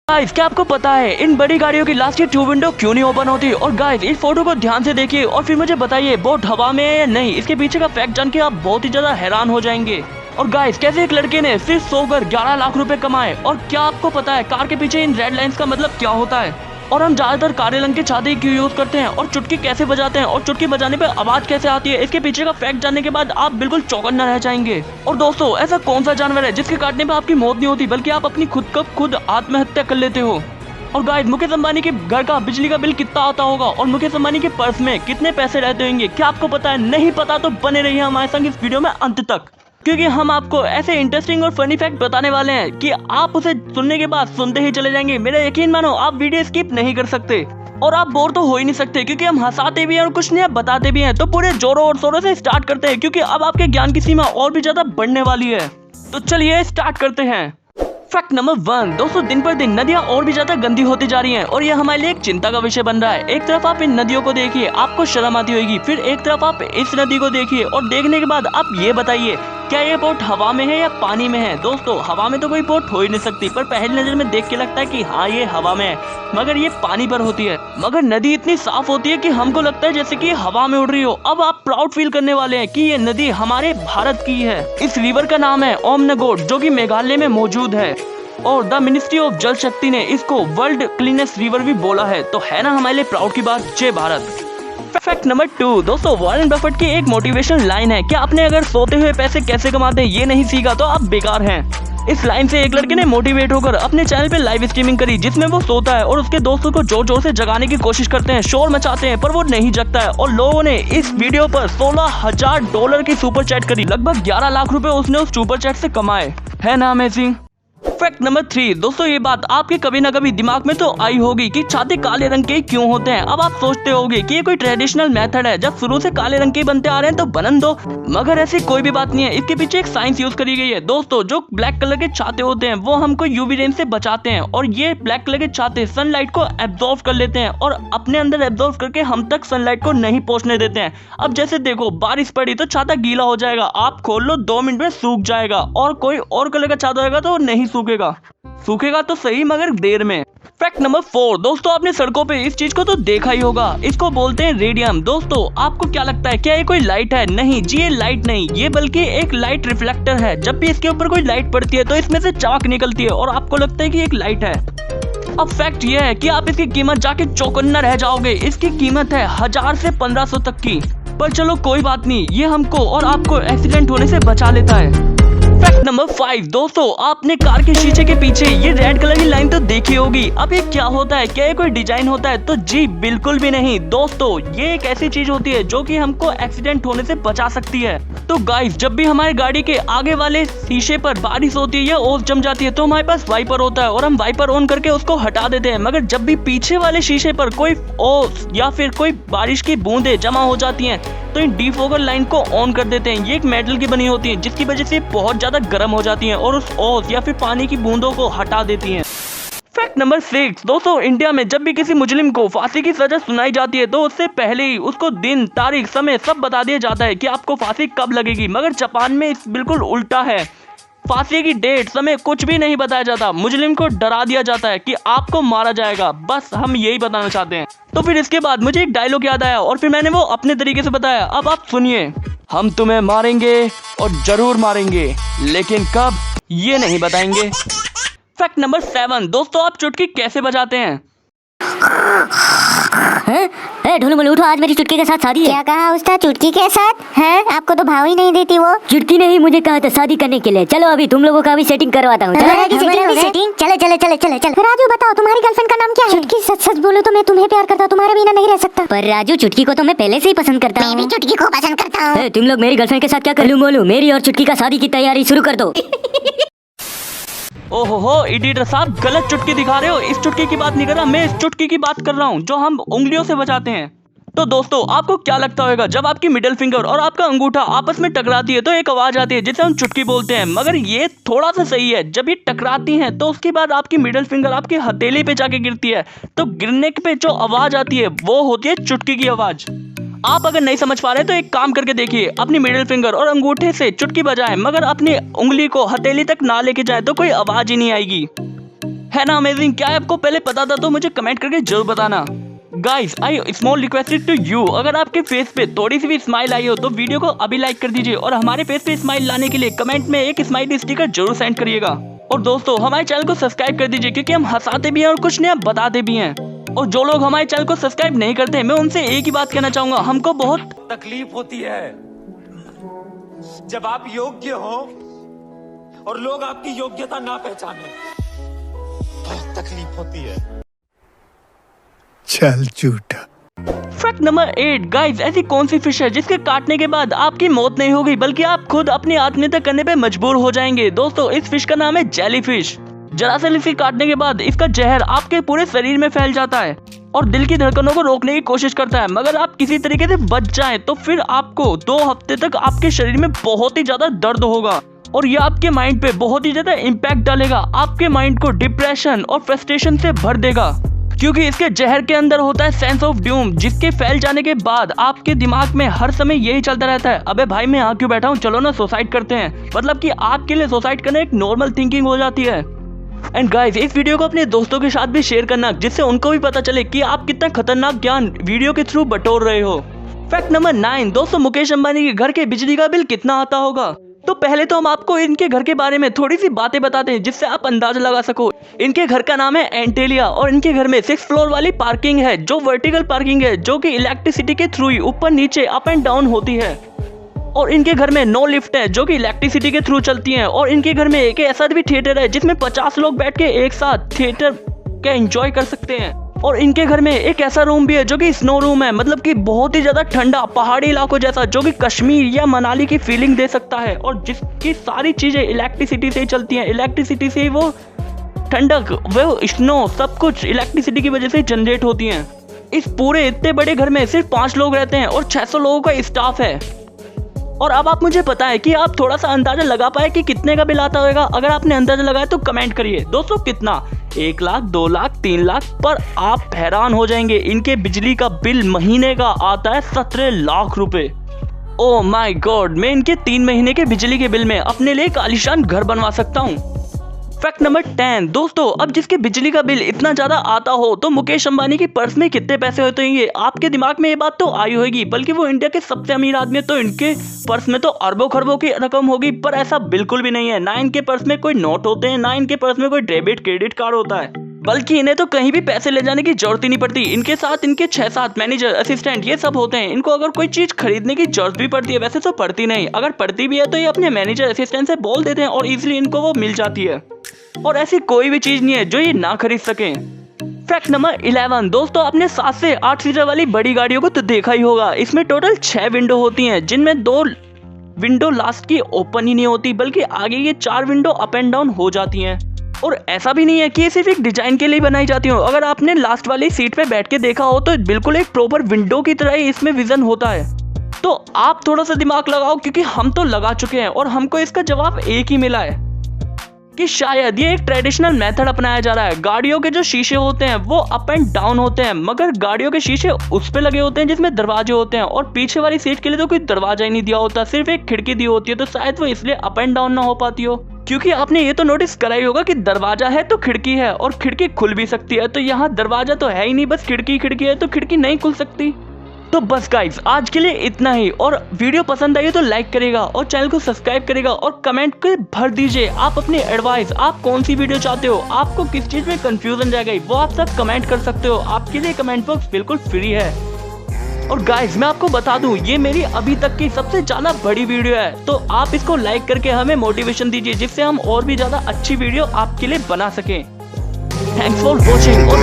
Guys क्या आपको पता है इन बड़ी गाड़ियों की लास्ट की 2 विंडो क्यों नहीं ओपन होती? और गाइस इस फोटो को ध्यान से देखिए और फिर मुझे बताइए बोट हवा में है या नहीं। इसके पीछे का फैक्ट जान के आप बहुत ही ज्यादा हैरान हो जाएंगे। और गाइस कैसे एक लड़के ने सिर्फ सोकर 11 लाख रुपए कमाए। और क्या आपको पता है कार के पीछे इन रेड लाइंस का मतलब क्या होता है? और हम ज्यादातर काले रंग के छाते क्यों यूज करते हैं और चुटकी कैसे बजाते हैं और चुटकी बजाने पे आवाज कैसे आती है? इसके पीछे का फैक्ट जानने के बाद आप बिल्कुल चौकन्ना रह जाएंगे। और दोस्तों ऐसा कौन सा जानवर है जिसके काटने पे आपकी मौत नहीं होती बल्कि आप अपनी खुद आत्महत्या कर लेते हो? और गाइस मुकेश अंबानी के घर का बिजली का बिल कितना आता होगा और मुकेश अंबानी के पर्स में कितने पैसे रहते होंगे? क्या आपको पता है? नहीं पता तो बने रहिए हमारे संग इस वीडियो में अंत तक, क्योंकि हम आपको ऐसे इंटरेस्टिंग और फनी फैक्ट बताने वाले हैं कि आप उसे सुनने के बाद सुनते ही चले जाएंगे। मेरा यकीन मानो आप वीडियो स्किप नहीं कर सकते और आप बोर तो हो ही नहीं सकते, क्योंकि हम हंसाते भी हैं और कुछ नहीं बताते भी हैं। तो पूरे जोरों और शोरों से स्टार्ट करते हैं, क्योंकि अब आपके ज्ञान की सीमा और भी ज्यादा बढ़ने वाली है। तो चलिए स्टार्ट करते हैं। Fact number 1। दोस्तों दिन पर दिन नदियां और भी ज्यादा गंदी होती जा रही हैं और यह हमारे लिए एक चिंता का विषय बन रहा है। एक तरफ आप इन नदियों को देखिए, आपको शर्म आती होगी, फिर एक तरफ आप इस नदी को देखिए और देखने के बाद आप ये बताइए क्या ये बोट हवा में है या पानी में है? दोस्तों हवा में तो कोई बोट हो ही नहीं सकती, पर पहली नजर में देख के लगता है कि हाँ ये हवा में है, मगर ये पानी पर होती है। मगर नदी इतनी साफ होती है कि हमको लगता है जैसे कि हवा में उड़ रही हो। अब आप प्राउड फील करने वाले हैं कि ये नदी हमारे भारत की है। इस रिवर का नाम है ओमनगोड, जो कि मेघालय में मौजूद है और द मिनिस्ट्री ऑफ जल शक्ति ने इसको वर्ल्ड क्लीनेस्ट रिवर भी बोला है। तो है ना हमारे लिए प्राउड की बात। जय भारत। Fact number 2। दोस्तों वॉरेन बफेट की एक मोटिवेशनल लाइन है कि आपने अगर सोते हुए पैसे कैसे कमाते हैं ये नहीं सीखा तो आप बेकार हैं। इस लाइन से एक लड़के ने मोटिवेट होकर अपने चैनल पे लाइव स्ट्रीमिंग करी, जिसमें वो सोता है और उसके दोस्तों को जोर जोर से जगाने की कोशिश करते हैं, शोर मचाते हैं, पर वो नहीं जगता है। और लोगों ने इस वीडियो पर $16,000 की सुपर चैट करी। लगभग 11 लाख रुपए उसने उस सुपर चैट से कमाए। है ना अमेजिंग। Fact number 3। दोस्तों ये बात आपके कभी ना कभी दिमाग में तो आई होगी कि छाते काले रंग के क्यों होते हैं। अब आप सोचते होंगे कि ये कोई ट्रेडिशनल मेथड है, जब शुरू से काले रंग के बनते आ रहे हैं तो बनन दो, मगर ऐसी कोई भी बात नहीं है। इसके पीछे एक साइंस यूज करी गई है। दोस्तों जो ब्लैक कलर के छाते होते हैं वो हमको यूवी रेंज से बचाते हैं और ये ब्लैक कलर के छाते सनलाइट को एब्जॉर्ब कर लेते हैं और अपने अंदर एब्जॉर्ब करके हम तक सनलाइट को नहीं पहुंचने देते हैं। अब जैसे देखो बारिश पड़ी तो छाता गीला हो जाएगा, आप खोल लो 2 मिनट में सूख जाएगा, और कोई और कलर का छाता होगा तो नहीं सूखेगा तो सही मगर देर में। Fact number 4। दोस्तों आपने सड़कों पे इस चीज को तो देखा ही होगा, इसको बोलते हैं रेडियम। दोस्तों आपको क्या लगता है क्या ये कोई लाइट है? नहीं जी, ये लाइट नहीं, ये बल्कि एक लाइट रिफ्लेक्टर है। जब भी इसके ऊपर कोई लाइट पड़ती है तो इसमें से चमक निकलती है और आपको लगता है कि एक लाइट है। अब फैक्ट ये है कि आप इसकी कीमत जाके चौकन्ना रह जाओगे। इसकी कीमत है 1000 से 1500 तक की। पर चलो कोई बात नहीं, ये हमको और आपको एक्सीडेंट होने से बचा लेता है। Fact number 5। दोस्तों आपने कार के शीशे के पीछे ये रेड कलर की लाइन तो देखी होगी। अब ये क्या होता है? क्या ये कोई डिजाइन होता है? तो जी बिल्कुल भी नहीं। दोस्तों ये एक ऐसी चीज होती है जो कि हमको एक्सीडेंट होने से बचा सकती है। तो गाइस जब भी हमारी गाड़ी के आगे वाले शीशे पर बारिश होती है या ओस जम जाती है तो हमारे पास वाइपर होता है और हम वाइपर ऑन करके उसको हटा देते हैं। मगर जब भी पीछे वाले शीशे पर कोई ओस या फिर कोई बारिश की बूंदें जमा हो जाती हैं तो इन डिफोगर लाइन को ऑन कर देते हैं। ये एक मेटल की बनी होती है जिसकी वजह से बहुत ज्यादा गर्म हो जाती हैं और उस ओस या फिर पानी की बूंदों को हटा देती हैं। Fact number 6। दोस्तों इंडिया में जब भी किसी मुजरिम को फांसी की सजा सुनाई जाती है तो उससे पहले ही उसको दिन तारीख समय सब बता दिया जाता है कि आपको फांसी कब लगेगी। मगर जापान में बिल्कुल उल्टा है, फांसी की डेट समय कुछ भी नहीं बताया जाता। मुजरिम को डरा दिया जाता है कि आपको मारा जाएगा, बस हम यही बताना चाहते हैं। तो फिर इसके बाद मुझे एक डायलॉग याद आया और फिर मैंने वो अपने तरीके से बताया। अब आप सुनिए। हम तुम्हें मारेंगे और जरूर मारेंगे, लेकिन कब ये नहीं बताएंगे। Fact number 7। दोस्तों आप चुटकी कैसे बजाते हैं? ढोलू बोलू उठो, आज मेरी चुटकी के साथ शादी है। क्या कहा उसका? चुटकी के साथ है? आपको तो भाव ही नहीं देती वो। चुटकी ने ही मुझे कहा था शादी करने के लिए। चलो अभी तुम लोगों का भी सेटिंग करवाता हूँ। सेटिंग चले। राजू बताओ तुम्हारी गर्लफ्रेंड का नाम क्या है? चुटकी सच बोलो तो मैं तुम्हें प्यार करता हूँ, तुम्हारे बिना नहीं रह सकता। पर राजू चुटकी को तो मैं पहले से ही पसंद करता हूँ। मैं भी चुटकी को पसंद करता हूँ। तुम लोग मेरी गर्लफ्रेंड के साथ क्या कर लूं बोलू? मेरी और चुटकी का शादी की तैयारी शुरू कर दो। ओहो एडिटर साहब गलत चुटकी दिखा रहे हो। इस चुटकी की बात नहीं कर रहा, मैं इस चुटकी की बात कर रहा हूँ जो हम उंगलियों से बजाते हैं। तो दोस्तों आपको क्या लगता होगा जब आपकी मिडिल फिंगर और आपका अंगूठा आपस में टकराती है तो एक आवाज आती है जिसे हम चुटकी बोलते हैं। मगर ये थोड़ा सा सही है, जब ये टकराती हैं तो उसके बाद आपकी मिडिल फिंगर आपकी हथेली पे जाके गिरती है, तो गिरने पे जो आवाज आती है वो होती है चुटकी की आवाज। आप अगर नहीं समझ पा रहे तो एक काम करके देखिए, अपनी मिडिल फिंगर और अंगूठे से चुटकी बजाएं, मगर अपनी उंगली को हथेली तक ना लेके जाए तो कोई आवाज ही नहीं आएगी। है ना अमेजिंग? क्या आपको पहले पता था? तो मुझे कमेंट करके जरूर बताना। Guys I small request to you, अगर आपके फेस पे थोड़ी सी भी स्माइल आई हो तो वीडियो को अभी लाइक कर दीजिए और हमारे फेस पे स्माइल लाने के लिए कमेंट में एक स्माइल स्टिकर जरूर सेंड करिएगा। और दोस्तों हमारे चैनल को सब्सक्राइब कर दीजिए क्योंकि हम हंसाते भी हैं और कुछ नया बताते भी हैं। और जो लोग हमारे चैनल को सब्सक्राइब नहीं करते मैं उनसे एक ही बात कहना चाहूंगा, हमको बहुत तकलीफ होती है जब आप योग्य हो और लोग आपकी योग्यता ना पहचाने। बहुत तकलीफ होती है। चल झूठा। फैक्ट नंबर 8 गाइस, ऐसी कौन सी फिश है जिसके काटने के बाद आपकी मौत नहीं होगी बल्कि आप खुद अपनी आत्महत्या करने पे मजबूर हो जाएंगे? दोस्तों इस फिश का नाम है जेलीफिश। जरा सा इसे काटने के बाद इसका जहर आपके पूरे शरीर में फैल जाता है और दिल की धड़कनों को रोकने की कोशिश करता है। मगर आप किसी तरीके से बच जाएं तो फिर आपको 2 हफ्ते तक आपके शरीर में बहुत ही ज्यादा दर्द होगा और ये आपके माइंड पे बहुत ही ज्यादा इम्पैक्ट डालेगा। आपके माइंड को डिप्रेशन और फ्रस्ट्रेशन से भर देगा क्योंकि इसके जहर के अंदर होता है सेंस ऑफ ड्यूम, जिसके फैल जाने के बाद आपके दिमाग में हर समय यही चलता रहता है, अबे भाई मैं यहाँ क्यों बैठा हूँ, चलो ना सुसाइड करते हैं। मतलब कि आपके लिए सुसाइड करना एक नॉर्मल थिंकिंग हो जाती है। एंड गाइस इस वीडियो को अपने दोस्तों के साथ भी शेयर करना जिससे उनको भी पता चले कि आप कितना खतरनाक ज्ञान वीडियो के थ्रू बटोर रहे हो। फैक्ट नंबर 9 दोस्तों, मुकेश अंबानी के घर के बिजली का बिल कितना आता होगा? तो पहले तो हम आपको इनके घर के बारे में थोड़ी सी बातें बताते हैं जिससे आप अंदाजा लगा सको। इनके घर का नाम है एंटेलिया और इनके घर में 6 फ्लोर वाली पार्किंग है जो वर्टिकल पार्किंग है जो कि इलेक्ट्रिसिटी के थ्रू ही ऊपर नीचे अप एंड डाउन होती है। और इनके घर में 9 लिफ्ट है जो कि इलेक्ट्रिसिटी के थ्रू चलती हैं। और इनके घर में एक ऐसा भी थिएटर है जिसमें 50 लोग बैठ के एक साथ थिएटर का एंजॉय कर सकते हैं। और इनके घर में एक ऐसा रूम भी है जो कि स्नो रूम है, मतलब कि बहुत ही ज्यादा ठंडा पहाड़ी इलाकों जैसा जो कि कश्मीर या मनाली की फीलिंग दे सकता है और जिसकी सारी चीजें इलेक्ट्रिसिटी से ही चलती हैं। इलेक्ट्रिसिटी से ही वो ठंडक, वो स्नो, सब कुछ इलेक्ट्रिसिटी की वजह से जनरेट होती हैं। इस पूरे इतने बड़े घर में सिर्फ 5 लोग रहते हैं और 600 लोगों का स्टाफ है। और अब आप मुझे बताएं कि आप थोड़ा सा अंदाजा लगा पाए कि कितने का बिल आता होगा? अगर आपने अंदाजा लगाया तो कमेंट करिए। दोस्तों कितना? 1 लाख, 2 लाख, 3 लाख? पर आप हैरान हो जाएंगे, इनके बिजली का बिल महीने का आता है 17 लाख रुपए। ओह माय गॉड, मैं इनके 3 महीने के बिजली के बिल में अपने लिए एक आलीशान घर बनवा सकता हूँ। फैक्ट नंबर 10 दोस्तों, अब जिसके बिजली का बिल इतना ज्यादा आता हो तो मुकेश अंबानी की पर्स में कितने पैसे होते होंगे? आपके दिमाग में ये बात तो आई होगी, बल्कि वो इंडिया के सबसे अमीर आदमी है तो इनके पर्स में तो अरबों खरबों की रकम होगी। पर ऐसा बिल्कुल भी नहीं है। ना इनके पर्स में कोई नोट होते हैं, ना इनके पर्स में कोई डेबिट क्रेडिट कार्ड होता है, बल्कि इन्हें तो कहीं भी पैसे ले जाने की जरूरत ही नहीं पड़ती। इनके साथ इनके 6-7 मैनेजर, असिस्टेंट ये सब होते हैं। इनको अगर कोई चीज खरीदने की जरूरत भी पड़ती है, वैसे तो पड़ती नहीं, अगर पड़ती भी है तो ये अपने मैनेजर असिस्टेंट से बोल देते हैं और इजीली इनको वो मिल जाती है। और ऐसी कोई भी चीज नहीं है जो ये ना खरीद सके। फैक्ट नंबर 11 दोस्तों, आपने 7 से 8 सीटर वाली बड़ी गाड़ियों को तो देखा ही होगा। इसमें टोटल 6 विंडो होती हैं जिनमें 2 विंडो लास्ट की ओपन ही नहीं होती, बल्कि आगे ये 4 विंडो अप एंड डाउन हो जाती हैं। और ऐसा भी नहीं है कि ये सिर्फ एक डिजाइन के लिए बनाई जाती हो। अगर आपने लास्ट वाली सीट पे बैठ के देखा हो तो बिल्कुल एक प्रॉपर विंडो की तरह ही इसमें विजन होता है। तो आप थोड़ा सा दिमाग लगाओ क्योंकि हम तो लगा चुके हैं और हमको इसका जवाब एक ही मिला है कि शायद ये एक ट्रेडिशनल मेथड अपनाया जा रहा है। गाड़ियों के जो शीशे होते हैं वो अप एंड डाउन होते हैं, मगर गाड़ियों के शीशे उस पे लगे होते हैं जिसमें दरवाजे होते हैं और पीछे वाली सीट के लिए तो कोई दरवाजा ही नहीं दिया होता, सिर्फ एक खिड़की दी होती है। तो शायद वो इसलिए अप एंड डाउन ना हो पाती हो, क्योंकि आपने ये तो नोटिस करा ही होगा कि दरवाजा है तो खिड़की है और खिड़की खुल भी सकती है। तो यहाँ दरवाजा तो है ही नहीं, बस खिड़की है तो खिड़की नहीं खुल सकती। तो बस गाइस आज के लिए इतना ही। और वीडियो पसंद आई तो लाइक करेगा और चैनल को सब्सक्राइब करेगा और कमेंट के भर दीजिए आप अपनी एडवाइस, आप कौन सी वीडियो चाहते हो, आपको किस चीज में कंफ्यूजन रह गई वो आप सब कमेंट कर सकते हो। आपके लिए कमेंट बॉक्स बिल्कुल फ्री है। और गाइस मैं आपको बता दूं ये मेरी अभी तक की सबसे ज्यादा बड़ी वीडियो है, तो आप इसको लाइक करके हमें मोटिवेशन दीजिए जिससे हम और भी ज्यादा अच्छी वीडियो आपके लिए बना सकें। थैंक्स फॉर वॉचिंग और